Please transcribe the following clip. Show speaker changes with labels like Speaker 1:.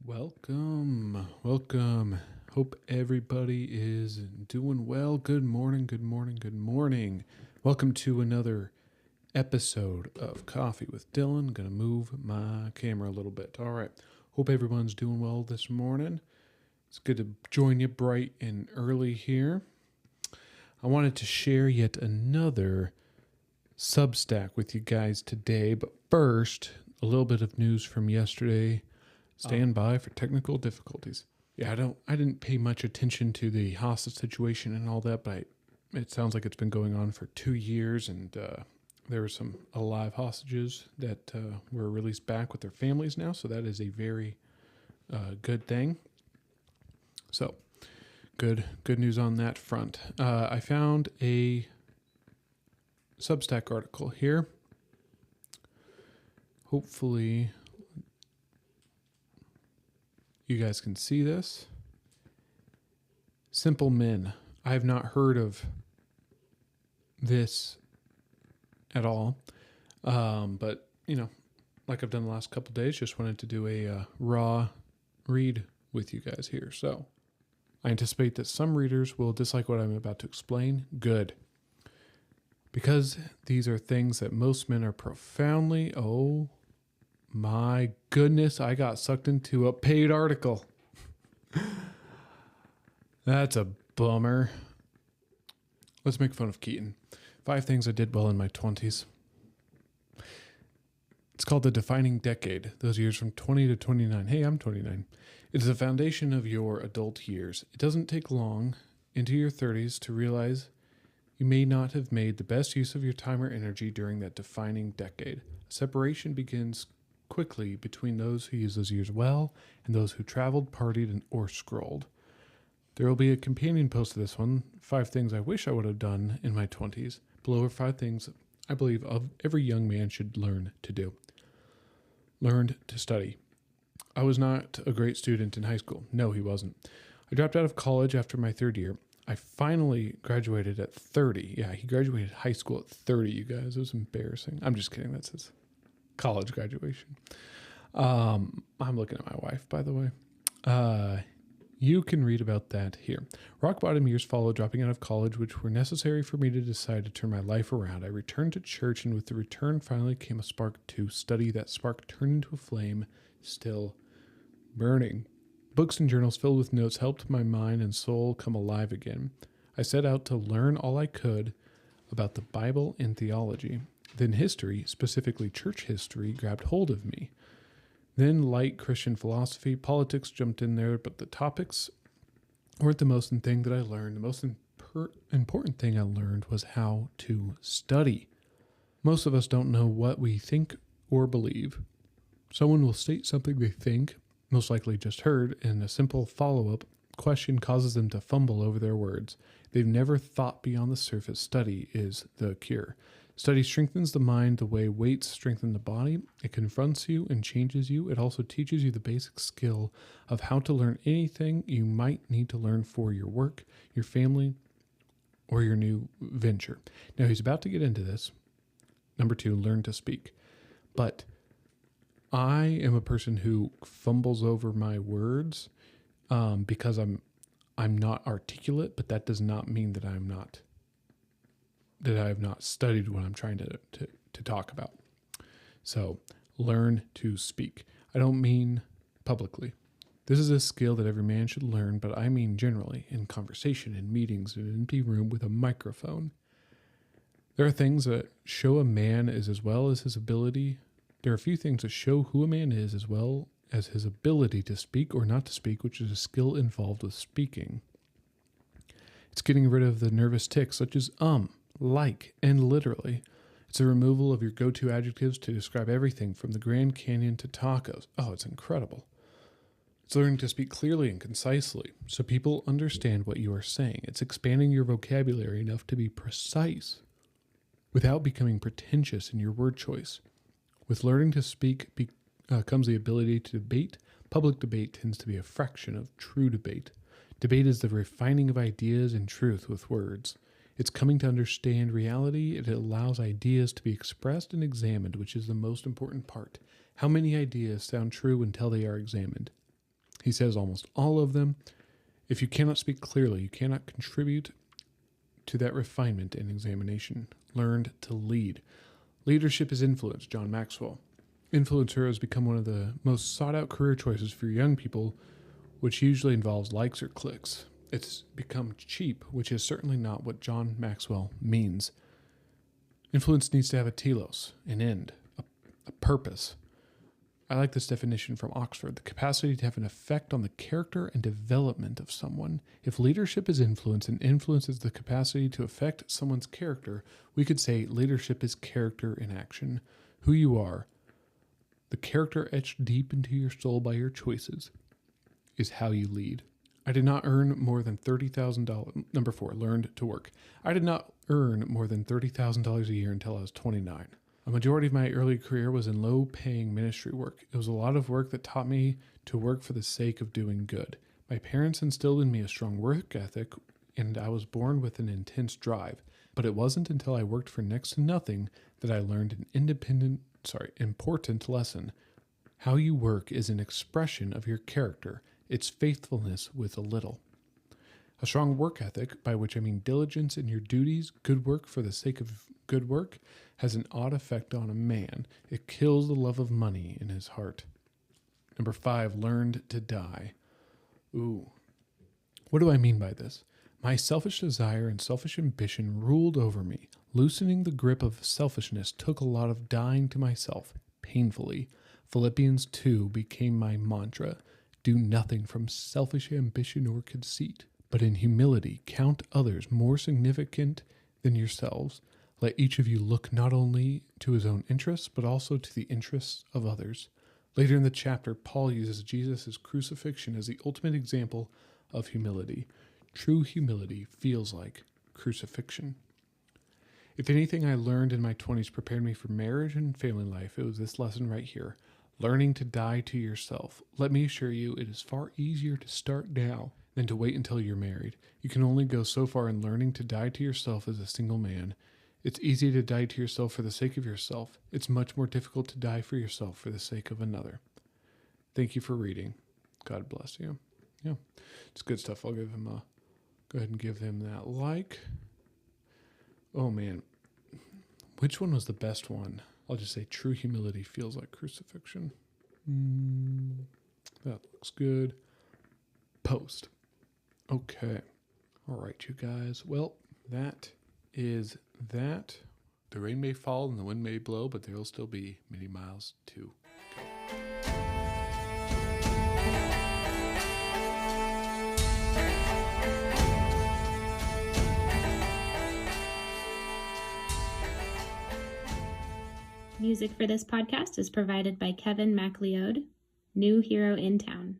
Speaker 1: Welcome. Hope everybody is doing well. Good morning. Welcome to another episode of Coffee with Dylan. Gonna move my camera a little bit. All right. Hope everyone's doing well this morning. It's good to join you bright and early here. I wanted to share yet another Substack with you guys today, but first, a little bit of news from yesterday. Stand by for technical difficulties. Yeah, I didn't pay much attention to the hostage situation and all that, but it sounds like it's been going on for 2 years, and there were some alive hostages that were released back with their families now, so that is a very good thing. So, good news on that front. I found a Substack article here. Hopefully you guys can see this. Simple Men. I have not heard of this at all. But, like I've done the last couple of days, just wanted to do a raw read with you guys here. So I anticipate that some readers will dislike what I'm about to explain. Good. Because these are things that most men are profoundly, oh my goodness, I got sucked into a paid article. That's a bummer. Let's make fun of Keaton. 5 things I did well in my 20s. It's called The Defining Decade, those years from 20 to 29. Hey, I'm 29. It is the foundation of your adult years. It doesn't take long into your 30s to realize you may not have made the best use of your time or energy during that defining decade. Separation begins quickly between those who use those years well and those who traveled, partied, or scrolled. There will be a companion post to this one, 5 things I wish I would have done in my 20s. Below are 5 things I believe every young man should learn to do. Learned to study. I was not a great student in high school. No, he wasn't. I dropped out of college after my 3rd year. I finally graduated at 30. Yeah, he graduated high school at 30, you guys. It was embarrassing. I'm just kidding. That's his college graduation. I'm looking at my wife, by the way. You can read about that here. Rock bottom years followed dropping out of college, which were necessary for me to decide to turn my life around. I returned to church, and with the return finally came a spark to study. That spark turned into a flame, still burning. Books and journals filled with notes helped my mind and soul come alive again. I set out to learn all I could about the Bible and theology. Then history, specifically church history, grabbed hold of me. Then light Christian philosophy, politics jumped in there, but the topics weren't the most thing that I learned. The most important thing I learned was how to study. Most of us don't know what we think or believe. Someone will state something they think, most likely just heard, and a simple follow-up question causes them to fumble over their words. They've never thought beyond the surface. Study is the cure. Study strengthens the mind the way weights strengthen the body. It confronts you and changes you. It also teaches you the basic skill of how to learn anything you might need to learn for your work, your family, or your new venture. Now, he's about to get into this. Number 2, learn to speak. But I am a person who fumbles over my words because I'm not articulate, but that does not mean that I have not studied what I'm trying to talk about. So learn to speak. I don't mean publicly. This is a skill that every man should learn, but I mean generally in conversation, in meetings, in an empty room with a microphone. There are things that show a man is as well as his ability. There are a few things that show who a man is as well as his ability to speak or not to speak, which is a skill involved with speaking. It's getting rid of the nervous tics such as like, and literally. It's a removal of your go-to adjectives to describe everything from the Grand Canyon to tacos. Oh, it's incredible. It's learning to speak clearly and concisely so people understand what you are saying. It's expanding your vocabulary enough to be precise without becoming pretentious in your word choice. With learning to speak comes the ability to debate. Public debate tends to be a fraction of true debate. Debate is the refining of ideas and truth with words. It's coming to understand reality. It allows ideas to be expressed and examined, which is the most important part. How many ideas sound true until they are examined? He says almost all of them. If you cannot speak clearly, you cannot contribute to that refinement and examination. Learned to lead. Leadership is influence, John Maxwell. Influencer has become one of the most sought-out career choices for young people, which usually involves likes or clicks. It's become cheap, which is certainly not what John Maxwell means. Influence needs to have a telos, an end, a purpose. I like this definition from Oxford, the capacity to have an effect on the character and development of someone. If leadership is influence and influence is the capacity to affect someone's character, we could say leadership is character in action. Who you are, the character etched deep into your soul by your choices, is how you lead. I did not earn more than $30,000. Number 4, learned to work. I did not earn more than $30,000 a year until I was 29. A majority of my early career was in low-paying ministry work. It was a lot of work that taught me to work for the sake of doing good. My parents instilled in me a strong work ethic, and I was born with an intense drive. But it wasn't until I worked for next to nothing that I learned an important lesson. How you work is an expression of your character. It's faithfulness with a little. A strong work ethic, by which I mean diligence in your duties, good work for the sake of good work, has an odd effect on a man. It kills the love of money in his heart. Number 5, learned to die. Ooh. What do I mean by this? My selfish desire and selfish ambition ruled over me. Loosening the grip of selfishness took a lot of dying to myself, painfully. Philippians 2 became my mantra. Do nothing from selfish ambition or conceit, but in humility count others more significant than yourselves. Let each of you look not only to his own interests, but also to the interests of others. Later in the chapter, Paul uses Jesus' crucifixion as the ultimate example of humility. True humility feels like crucifixion. If anything I learned in my 20s prepared me for marriage and family life, it was this lesson right here. Learning to die to yourself. Let me assure you, it is far easier to start now than to wait until you're married. You can only go so far in learning to die to yourself as a single man. It's easy to die to yourself for the sake of yourself. It's much more difficult to die for yourself for the sake of another. Thank you for reading. God bless you. Yeah, it's good stuff. I'll give him go ahead and give him that like. Oh man, which one was the best one? I'll just say true humility feels like crucifixion. That looks good. Post. Okay. All right, you guys. Well, that is that. The rain may fall and the wind may blow, but there will still be many miles to go.
Speaker 2: Music for this podcast is provided by Kevin MacLeod, new hero in town.